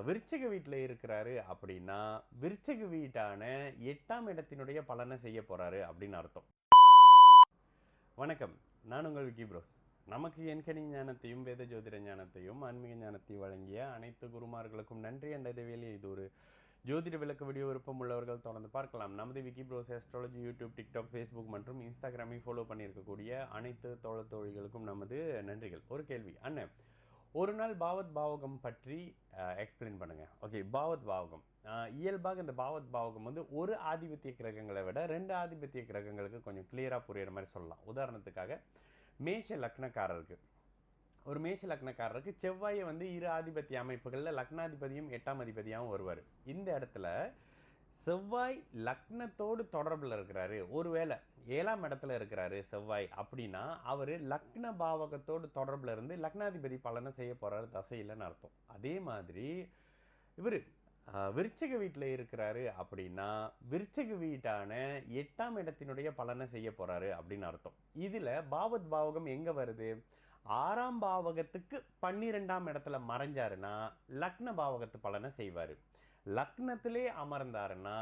விருச்சிக வீட்டில் இருக்கிறாரு அப்படின்னா விருச்சிக வீட்டான 8ஆம் இடத்தினுடைய பலனை செய்ய போறாரு அப்படின்னு அர்த்தம். வணக்கம், நான் உங்கள் விக்கி ப்ரோஸ். நமக்கு எண்கணி ஞானத்தையும் வேத ஜோதிட ஞானத்தையும் ஆன்மீக ஞானத்தையும் வழங்கிய அனைத்து குருமார்களுக்கும் நன்றி. என்ற வேளையில் இது ஒரு ஜோதிட விளக்க வீடியோ விருப்பம் உள்ளவர்கள் தொடர்ந்து பார்க்கலாம். நமது Vicky bros astrology YouTube, TikTok, Facebook மற்றும் இன்ஸ்டாகிராமை ஃபாலோ பண்ணியிருக்கக்கூடிய அனைத்து தோழிகளுக்கும் நமது நன்றிகள். ஒரு கேள்வி அண்ணன், ஒரு நாள் பாவத் பாவகம் பற்றி எக்ஸ்பிளைன் பண்ணுங்க. ஓகே, பாவத் பாவகம் இயல்பாக இந்த பாவத் பாவகம் வந்து ஒரு ஆதிபத்திய கிரகங்களை விட 2 ஆதிபத்திய கிரகங்களுக்கு கொஞ்சம் கிளியராக புரியுற மாதிரி சொல்லலாம். உதாரணத்துக்காக மேஷ லக்னக்காரருக்கு செவ்வாயை வந்து 2 ஆதிபத்திய அமைப்புகளில் லக்னாதிபதியும் 8ஆம் அதிபதியாகவும் வருவார். இந்த இடத்துல செவ்வாய் லக்னத்தோடு தொடர்பில் இருக்கிறாரு, ஒருவேளை 7ஆம் இடத்துல இருக்கிறாரு செவ்வாய் அப்படின்னா அவர் லக்ன பாவகத்தோடு தொடர்பில் இருந்து லக்னாதிபதி பலனை செய்ய போறாரு தசையில்னு அர்த்தம். அதே மாதிரி இவர் விருச்சிக வீட்டில் இருக்கிறாரு அப்படின்னா விருச்சிக வீட்டான 8ஆம் இடத்தினுடைய பலனை செய்ய போறாரு அப்படின்னு அர்த்தம். இதுல பாவத் பாவகம் எங்க வருது? 6ஆம் பாவகத்துக்கு 12ஆம் இடத்துல மறைஞ்சாருன்னா லக்ன பாவகத்து பலனை செய்வார். லக்னத்திலே அமர்ந்தாருன்னா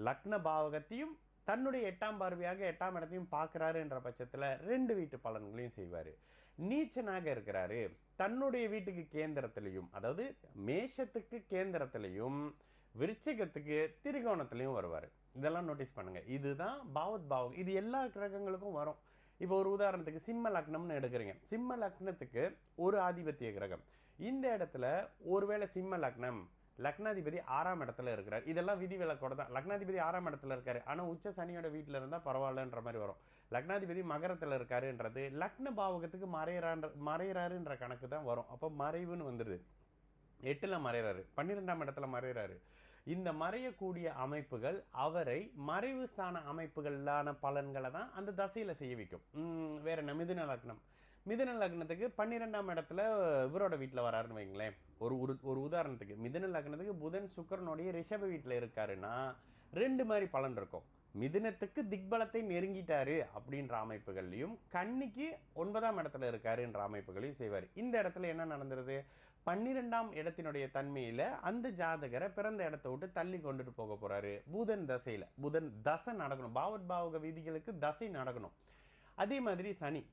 லக்ன பாவகத்தையும் தன்னுடைய 8ஆம் பார்வையாக 8ஆம் இடத்தையும் பார்க்குறாரு என்ற பட்சத்தில் 2 வீட்டு பலன்களையும் செய்வார். நீச்சனாக இருக்கிறாரு, தன்னுடைய வீட்டுக்கு கேந்திரத்திலையும், அதாவது மேஷத்துக்கு கேந்திரத்திலையும் விருச்சிகத்துக்கு திரிகோணத்திலையும் வருவார். இதெல்லாம் நோட்டீஸ் பண்ணுங்க. இதுதான் பாவத் பாவகம். இது எல்லா கிரகங்களுக்கும் வரும். இப்போ ஒரு உதாரணத்துக்கு சிம்ம லக்னம்னு எடுக்கிறீங்க. சிம்ம லக்னத்துக்கு ஒரு ஆதிபத்திய கிரகம். இந்த இடத்துல ஒருவேளை சிம்ம லக்னம் லக்னாதிபதி 6ஆம் இடத்துல இருக்கிறார். இதெல்லாம் விதி விலக்கோட தான். லக்னாதிபதி 6ஆம் இடத்துல இருக்காரு, ஆனால் உச்ச சனியோட வீட்டில் இருந்தால் பரவாயில்லன்ற மாதிரி வரும். லக்னாதிபதி மகரத்தில் இருக்காருன்றது லக்ன பாவகத்துக்கு மறைகிறாருன்ற கணக்கு தான் வரும். அப்போ மறைவுன்னு வந்துடுது. 8ல் மறைகிறாரு, 12ஆம் இடத்துல மறைகிறாரு. இந்த மறையக்கூடிய அமைப்புகள் அவரை மறைவு ஸ்தான அமைப்புகளான பலன்களை தான் அந்த தசையில் செய்ய வைக்கும். வேற என்ன, மிதுன லக்னத்துக்கு 12ஆம் இடத்துல இவரோட வீட்டில் வராருன்னு வைங்களேன். ஒரு உதாரணத்துக்கு மிதுன லக்னத்துக்கு புதன் சுக்கரனுடைய ரிஷப வீட்டில் இருக்காருன்னா 2 மாதிரி பலன் இருக்கும். மிதுனத்துக்கு திக்பலத்தை நெருங்கிட்டாரு அப்படின்ற அமைப்புகள்லையும், கன்னிக்கு 9ஆம் இடத்துல இருக்காருன்ற அமைப்புகளையும் செய்வார். இந்த இடத்துல என்ன நடந்துருது? 12ஆம் இடத்தினுடைய தன்மையில அந்த ஜாதகரை பிறந்த இடத்த விட்டு தள்ளி கொண்டுட்டு போக போறாரு. புதன் தசை நடக்கணும். பாவத் பாவக விதிகளுக்கு தசை நடக்கணும். அதே மாதிரி சனி,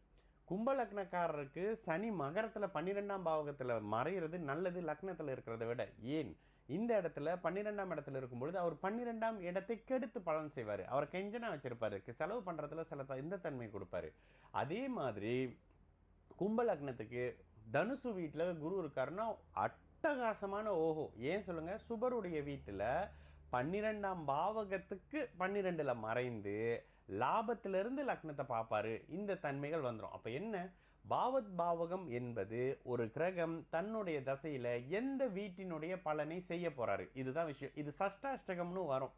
கும்ப லக்னக்காரருக்கு சனி மகரத்தில் 12ஆம் பாவகத்தில் மறைகிறது நல்லது லக்னத்தில் இருக்கிறத விட. ஏன்? இந்த இடத்துல 12ஆம் இடத்துல இருக்கும்பொழுது அவர் 12ஆம் இடத்தை கெடுத்து பலன் செய்வார். அவர் கெஞ்சனா வச்சிருப்பாரு, செலவு பண்ணுறதுல சில இந்த தன்மை கொடுப்பாரு. அதே மாதிரி கும்ப லக்னத்துக்கு தனுசு வீட்டில் குரு இருக்காருன்னா அட்டகாசமான ஓஹோ. ஏன் சொல்லுங்க? சுபருடைய வீட்டில் 12ஆம் பாவகத்துக்கு 12ல் மறைந்து லாபத்திலிருந்து லக்னத்தை பார்ப்பாரு. இந்த தன்மைகள் வந்துடும். அப்போ என்ன? பாவத் பாவகம் என்பது ஒரு கிரகம் தன்னுடைய தசையில் எந்த வீட்டினுடைய பலனை செய்ய போறாரு, இதுதான் விஷயம். இது சஷ்டாஷ்டகம்னு வரும்.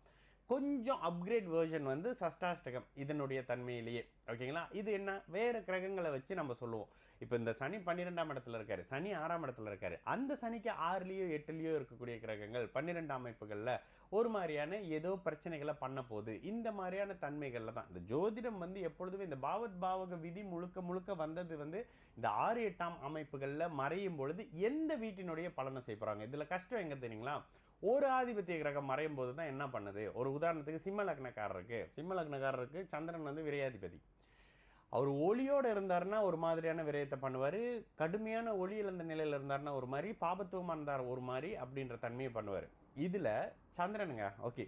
கொஞ்சம் அப்கிரேட் வேர்ஷன் வந்து சஷ்டாஷ்டகம் இதனுடைய தன்மையிலேயே. ஓகேங்களா? இது என்ன, வேறு கிரகங்களை வச்சு நம்ம சொல்லுவோம். இப்போ இந்த சனி 12ஆம் இடத்துல இருக்காரு, சனி 6ஆம் இடத்துல இருக்காரு. அந்த சனிக்கு 6லேயோ 8லேயோ இருக்கக்கூடிய கிரகங்கள் 12 அமைப்புகளில் ஒரு மாதிரியான ஏதோ பிரச்சனைகளை பண்ண போகுது. இந்த மாதிரியான தன்மைகளில் தான் இந்த ஜோதிடம் வந்து எப்பொழுதுமே இந்த பாவத் பாவக விதி முழுக்க வந்தது வந்து இந்த 6, 8ஆம் அமைப்புகளில் மறையும் பொழுது எந்த வீட்டினுடைய பலனை செய்ய போகிறாங்க. இதில் கஷ்டம் எங்கே தெரியுங்களா? ஒரு ஆதிபத்திய கிரகம் மறையும் போது தான் என்ன பண்ணுது. ஒரு உதாரணத்துக்கு சிம்ம லக்னக்காரருக்கு சந்திரன் வந்து விரையாதிபதி. அவர் ஒளியோடு இருந்தாருன்னா ஒரு மாதிரியான விரயத்தை பண்ணுவார், கடுமையான ஒளி இழந்த நிலையில் இருந்தாருன்னா ஒரு மாதிரி, பாபத்துவமாக இருந்தார் ஒரு மாதிரி அப்படின்ற தன்மையை பண்ணுவார். இதில் சந்திரனுங்க ஓகே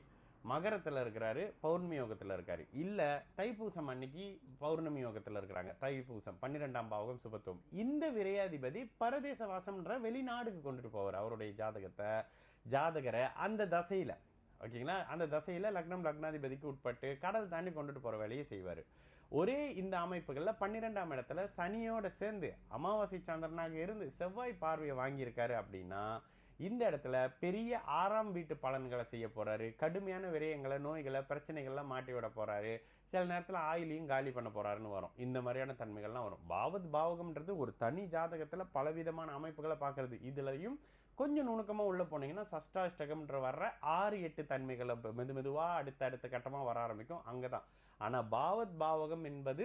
மகரத்தில் இருக்கிறாரு, பௌர்ணமி யோகத்தில் இருக்காரு. இல்லை தைப்பூசம் அன்னைக்கு பௌர்ணமி யோகத்தில் இருக்கிறாங்க. தைப்பூசம் 12ஆம் பாவகம் சுபத்துவம். இந்த விரையாதிபதி பரதேச வாசம்ன்ற வெளிநாடுக்கு கொண்டுட்டு போவார் அவருடைய ஜாதகரை அந்த தசையில். ஓகேங்களா? அந்த தசையில் லக்னாதிபதிக்கு உட்பட்டு கடல் தாண்டி கொண்டுட்டு போகிற வேலையை செய்வார். ஒரே இந்த அமைப்புகளில் 12ஆம் இடத்துல சனியோட சேர்ந்து அமாவாசை சந்திரனாக இருந்து செவ்வாய் பார்வையை வாங்கியிருக்காரு அப்படின்னா இந்த இடத்துல பெரிய 6ஆம் வீட்டு பலன்களை செய்ய போறாரு. கடுமையான விரயங்களை, நோய்களை, பிரச்சனைகள்லாம் மாட்டி விட போறாரு. சில நேரத்தில் ஆயிலையும் காலி பண்ண போறாருன்னு வரும். இந்த மாதிரியான தன்மைகள்லாம் வரும். பாவத் பாவகம்ன்றது ஒரு தனி ஜாதகத்தில் பலவிதமான அமைப்புகளை பார்க்கறது. இதுலையும் கொஞ்சம் நுணுக்கமாக உள்ள போனீங்கன்னா சஷ்டாஷ்டகம்ன்ற வர்ற 6, 8 தன்மைகளை மெதுவாக அடுத்த கட்டமாக வர ஆரம்பிக்கும். அங்கே தான். ஆனால் பாவத் பாவகம் என்பது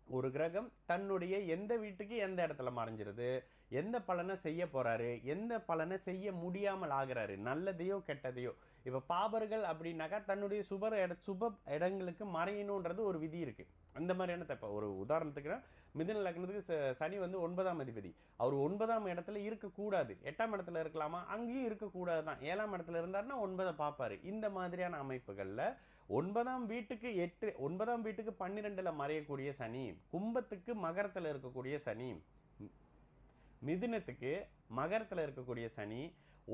ஒரு கிரகம் தன்னுடைய எந்த வீட்டுக்கு எந்த இடத்துல மறைஞ்சிருது, எந்த பலனை செய்ய போறாரு, எந்த பலனை செய்ய முடியாமல் ஆகிறாரு, நல்லதையோ கெட்டதையோ. இப்போ பாபர்கள் அப்படின்னாக்கா தன்னுடைய சுப இடங்களுக்கு மறையணுன்றது ஒரு விதி இருக்கு. அந்த மாதிரியான தப்ப ஒரு உதாரணத்துக்கு மிதுன லக்னத்துக்கு சனி வந்து 9ஆம் அதிபதி. அவர் 9ஆம் இடத்துல இருக்கக்கூடாது. 8ஆம் இடத்துல இருக்கலாமா? அங்கேயும் இருக்கக்கூடாது தான். 7ஆம் இடத்துல இருந்தாருன்னா 9 பார்ப்பாரு. இந்த மாதிரியான அமைப்புகள்ல 9ஆம் வீட்டுக்கு 9ஆம் வீட்டுக்கு 12ல மறையக்கூடிய சனி, கும்பத்துக்கு மகரத்துல இருக்கக்கூடிய சனி, மிதுனத்துக்கு மகரத்துல இருக்கக்கூடிய சனி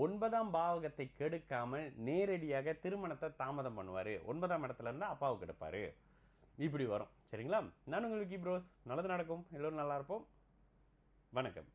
9ஆம் பாவகத்தை கெடுக்காமல் நேரடியாக திருமணத்தை தாமதம் பண்ணுவாரு. 9ஆம் இடத்துல இருந்தா அப்பாவுக்கு எடுப்பாரு. இப்படி வரும். சரிங்களா? நான் உங்களுக்கு ப்ரோஸ். நல்லது நடக்கும். எல்லோரும் நல்லா இருப்போம். வணக்கம்.